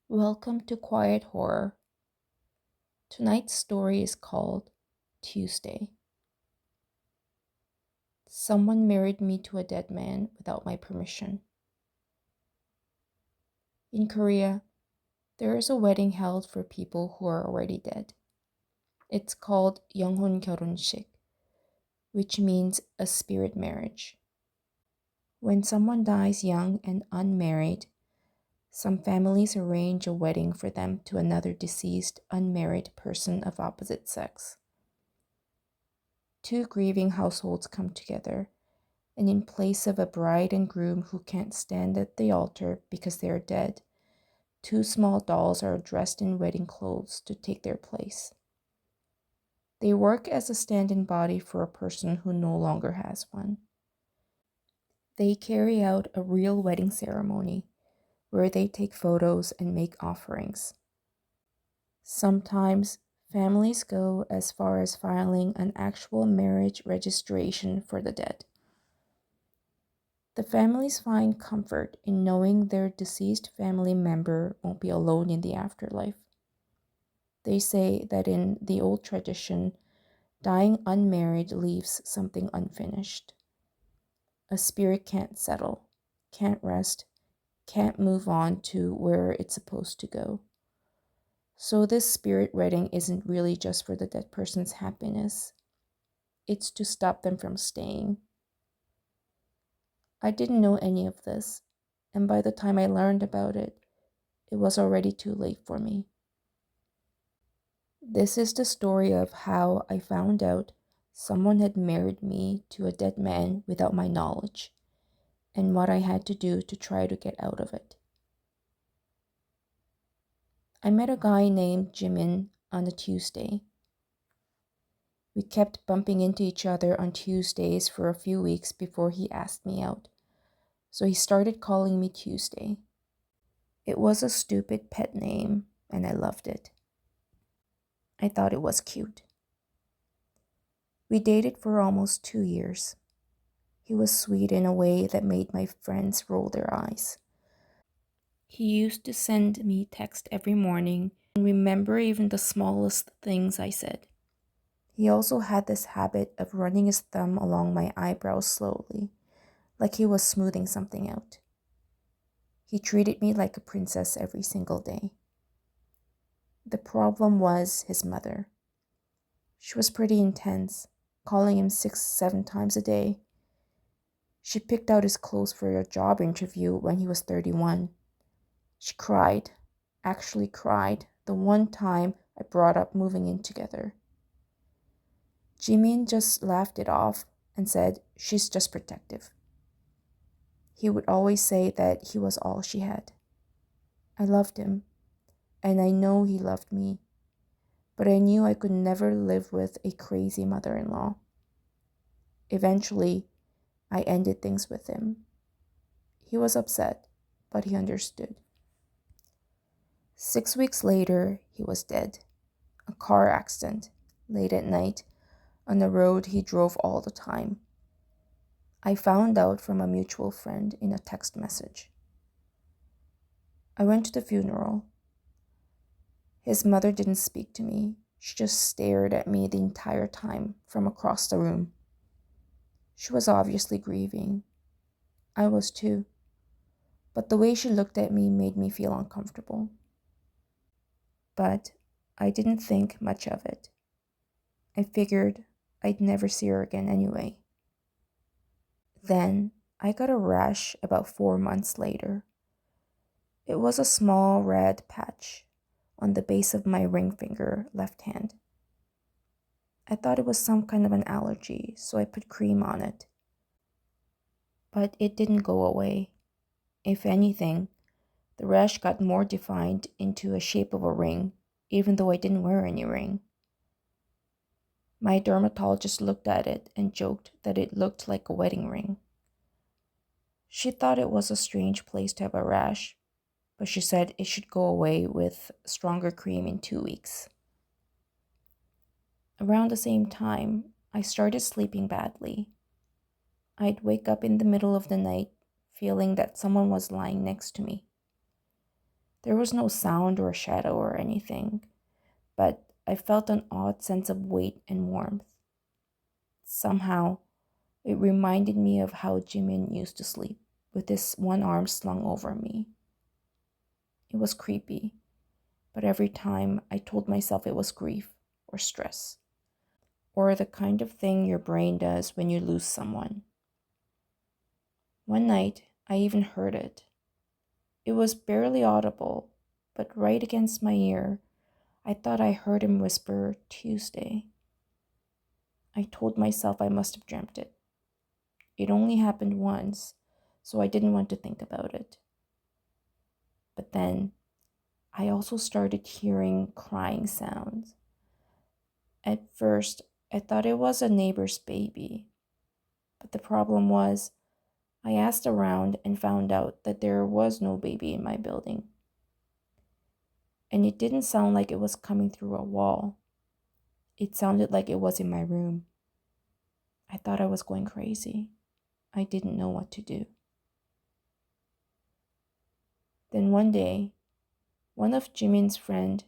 Welcome to Quiet Horror. Tonight's story is called Tuesday. Someone married me to a dead man without my permission. In Korea, there is a wedding held for people who are already dead. It's called 영혼결혼식, which means a spirit marriage. When someone dies young and unmarried, some families arrange a wedding for them to another deceased unmarried person of opposite sex. Two grieving households come together, and in place of a bride and groom who can't stand at the altar because they are dead, two small dolls are dressed in wedding clothes to take their place. They work as a stand-in body for a person who no longer has one. They carry out a real wedding ceremony where they take photos and make offerings. Sometimes families go as far as filing an actual marriage registration for the dead. The families find comfort in knowing their deceased family member won't be alone in the afterlife. They say that in the old tradition, dying unmarried leaves something unfinished. A spirit can't settle, can't rest, can't move on to where it's supposed to go. So this spirit wedding isn't really just for the dead person's happiness. It's to stop them from staying. I didn't know any of this, and by the time I learned about it, it was already too late for me. This is the story of how I found out someone had married me to a dead man without my knowledge, and what I had to do to try to get out of it. I met a guy named Jimin on a Tuesday. We kept bumping into each other on Tuesdays for a few weeks before he asked me out, so he started calling me Tuesday. It was a stupid pet name, and I loved it. I thought it was cute. We dated for almost 2 years. He was sweet in a way that made my friends roll their eyes. He used to send me text every morning and remember even the smallest things I said. He also had this habit of running his thumb along my eyebrows slowly, like he was smoothing something out. He treated me like a princess every single day. The problem was his mother. She was pretty intense, calling him 6-7 times a day. She picked out his clothes for a job interview when he was 31. She cried, actually cried, the one time I brought up moving in together. Jimin just laughed it off and said, "She's just protective." He would always say that he was all she had. I loved him, and I know he loved me, but I knew I could never live with a crazy mother-in-law. Eventually, I ended things with him. He was upset, but he understood. 6 weeks later, he was dead. A car accident, late at night, on the road he drove all the time. I found out from a mutual friend in a text message. I went to the funeral. His mother didn't speak to me. She just stared at me the entire time from across the room. She was obviously grieving. I was too. But the way she looked at me made me feel uncomfortable. But I didn't think much of it. I figured I'd never see her again anyway. Then I got a rash about 4 months later. It was a small red patch on the base of my ring finger, left hand. I thought it was some kind of an allergy, so I put cream on it. But it didn't go away. If anything, the rash got more defined into a shape of a ring, even though I didn't wear any ring. My dermatologist looked at it and joked that it looked like a wedding ring. She thought it was a strange place to have a rash, but she said it should go away with stronger cream in 2 weeks. Around the same time, I started sleeping badly. I'd wake up in the middle of the night feeling that someone was lying next to me. There was no sound or shadow or anything, but I felt an odd sense of weight and warmth. Somehow, it reminded me of how Jimin used to sleep, with his one arm slung over me. It was creepy, but every time I told myself it was grief or stress, or the kind of thing your brain does when you lose someone. One night, I even heard it. It was barely audible, but right against my ear, I thought I heard him whisper, "Tuesday." I told myself I must have dreamt it. It only happened once, so I didn't want to think about it. But then, I also started hearing crying sounds. At first, I thought it was a neighbor's baby, but the problem was, I asked around and found out that there was no baby in my building. And it didn't sound like it was coming through a wall. It sounded like it was in my room. I thought I was going crazy. I didn't know what to do. Then one day, one of Jimin's friend,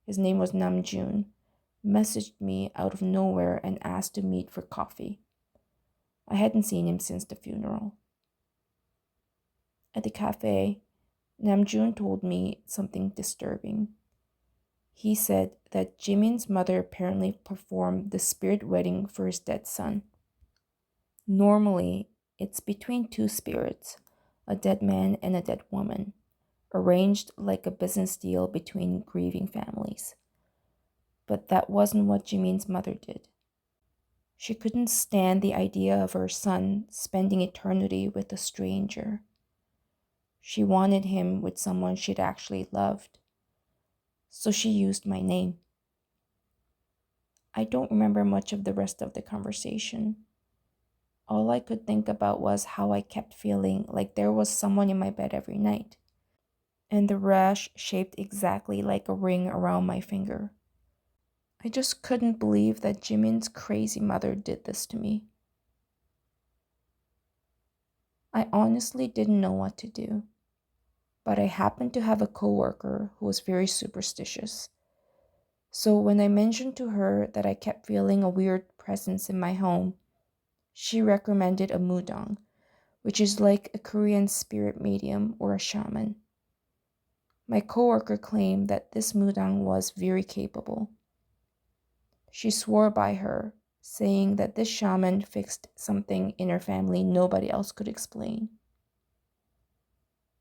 his name was Namjoon, messaged me out of nowhere and asked to meet for coffee. I hadn't seen him since the funeral. At the cafe, Namjoon told me something disturbing. He said that Jimin's mother apparently performed the spirit wedding for his dead son. Normally, it's between two spirits, a dead man and a dead woman, arranged like a business deal between grieving families. But that wasn't what Jimin's mother did. She couldn't stand the idea of her son spending eternity with a stranger. She wanted him with someone she'd actually loved. So she used my name. I don't remember much of the rest of the conversation. All I could think about was how I kept feeling like there was someone in my bed every night, and the rash shaped exactly like a ring around my finger. I just couldn't believe that Jimin's crazy mother did this to me. I honestly didn't know what to do, but I happened to have a coworker who was very superstitious. So when I mentioned to her that I kept feeling a weird presence in my home, she recommended a mudang, which is like a Korean spirit medium or a shaman. My coworker claimed that this mudang was very capable. She swore by her, saying that this shaman fixed something in her family nobody else could explain.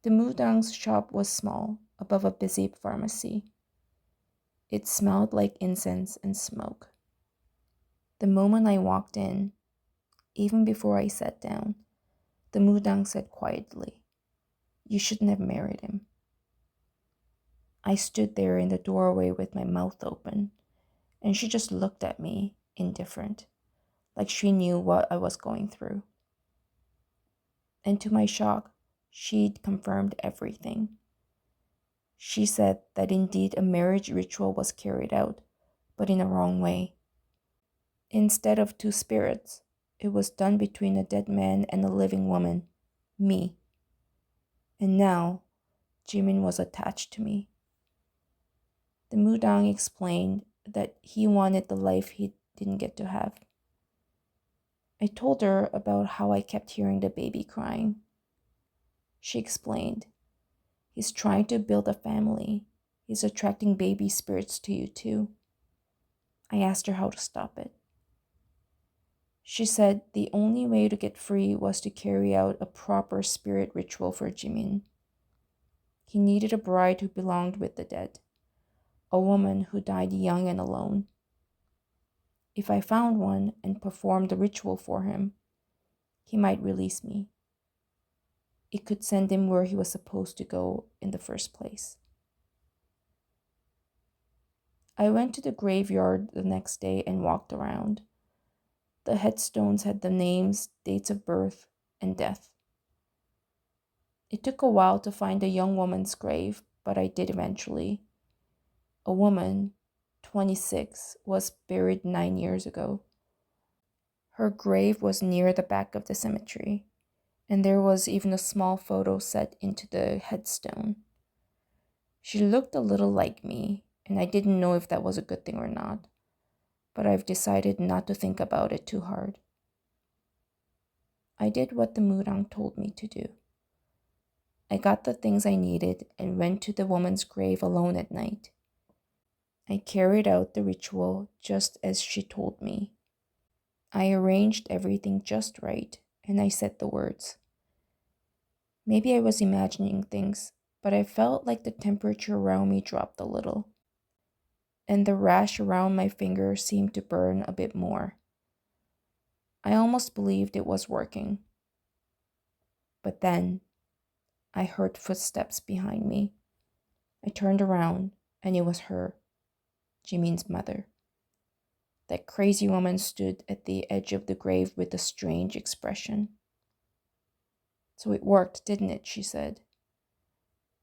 The mudang's shop was small, above a busy pharmacy. It smelled like incense and smoke. The moment I walked in, even before I sat down, the mudang said quietly, "You shouldn't have married him." I stood there in the doorway with my mouth open, and she just looked at me, indifferent, like she knew what I was going through. And to my shock, she'd confirmed everything. She said that indeed a marriage ritual was carried out, but in a wrong way. Instead of two spirits, it was done between a dead man and a living woman, me. And now, Jimin was attached to me. The mudang explained that he wanted the life he didn't get to have. I told her about how I kept hearing the baby crying. She explained, "He's trying to build a family. He's attracting baby spirits to you too." I asked her how to stop it. She said the only way to get free was to carry out a proper spirit ritual for Jimin. He needed a bride who belonged with the dead, a woman who died young and alone. If I found one and performed the ritual for him, he might release me. It could send him where he was supposed to go in the first place. I went to the graveyard the next day and walked around. The headstones had the names, dates of birth, and death. It took a while to find a young woman's grave, but I did eventually. A woman, 26, was buried 9 years ago. Her grave was near the back of the cemetery, and there was even a small photo set into the headstone. She looked a little like me, and I didn't know if that was a good thing or not, but I've decided not to think about it too hard. I did what the Murang told me to do. I got the things I needed and went to the woman's grave alone at night. I carried out the ritual just as she told me. I arranged everything just right, and I said the words. Maybe I was imagining things, but I felt like the temperature around me dropped a little, and the rash around my finger seemed to burn a bit more. I almost believed it was working. But then, I heard footsteps behind me. I turned around, and it was her, Jimin's mother. That crazy woman stood at the edge of the grave with a strange expression. "So it worked, didn't it?" she said.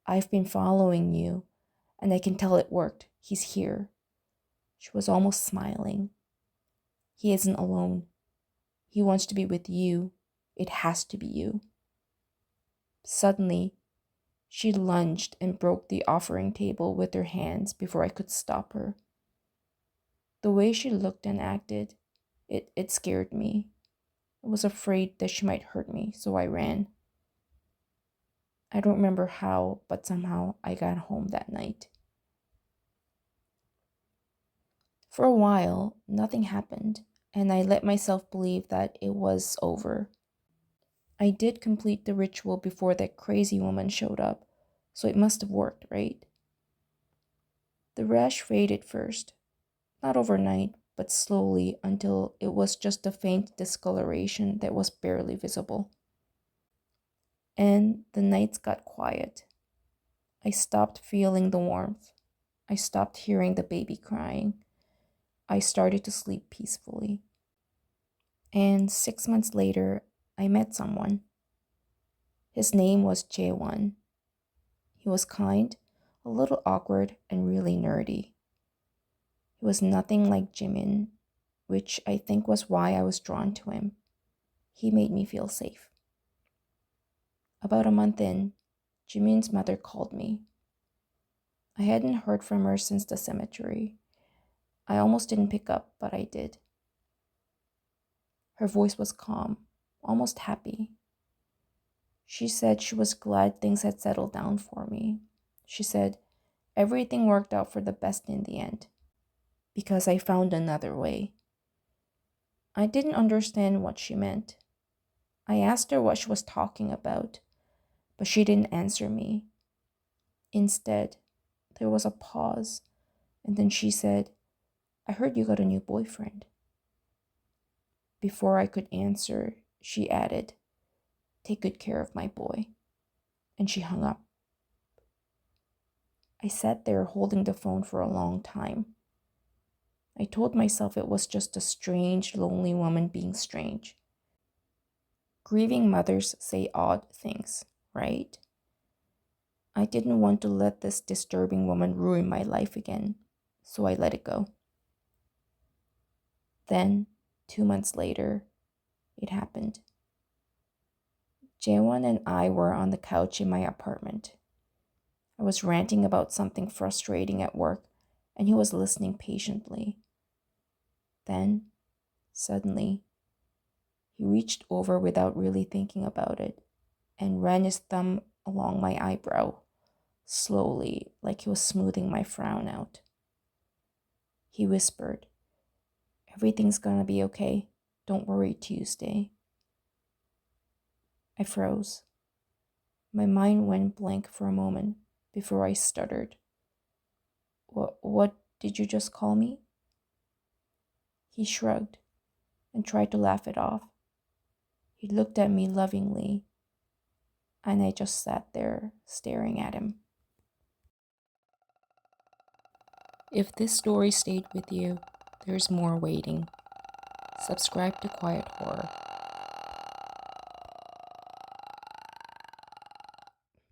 "I've been following you, and I can tell it worked. He's here." She was almost smiling. "He isn't alone. He wants to be with you. It has to be you." Suddenly, she lunged and broke the offering table with her hands before I could stop her. The way she looked and acted, it scared me. I was afraid that she might hurt me, so I ran. I don't remember how, but somehow I got home that night. For a while, nothing happened, and I let myself believe that it was over. I did complete the ritual before that crazy woman showed up, so it must have worked, right? The rash faded first, not overnight, but slowly until it was just a faint discoloration that was barely visible. And the nights got quiet. I stopped feeling the warmth. I stopped hearing the baby crying. I started to sleep peacefully. And 6 months later, I met someone. His name was Jaewon. He was kind, a little awkward, and really nerdy. He was nothing like Jimin, which I think was why I was drawn to him. He made me feel safe. About a month in, Jimin's mother called me. I hadn't heard from her since the cemetery. I almost didn't pick up, but I did. Her voice was calm, almost happy. She said she was glad things had settled down for me. She said everything worked out for the best in the end, because I found another way. I didn't understand what she meant. I asked her what she was talking about, but she didn't answer me. Instead, there was a pause, and then she said, "I heard you got a new boyfriend." Before I could answer, she added, "Take good care of my boy." And she hung up. I sat there holding the phone for a long time. I told myself it was just a strange, lonely woman being strange. Grieving mothers say odd things, right? I didn't want to let this disturbing woman ruin my life again, so I let it go. Then, 2 months later, it happened. Jaewon and I were on the couch in my apartment. I was ranting about something frustrating at work, and he was listening patiently. Then, suddenly, he reached over without really thinking about it and ran his thumb along my eyebrow, slowly, like he was smoothing my frown out. He whispered, "Everything's gonna be okay. Don't worry, Tuesday." I froze. My mind went blank for a moment before I stuttered. What did you just call me?" He shrugged and tried to laugh it off. He looked at me lovingly, and I just sat there staring at him. If this story stayed with you, there's more waiting. Subscribe to Quiet Horror.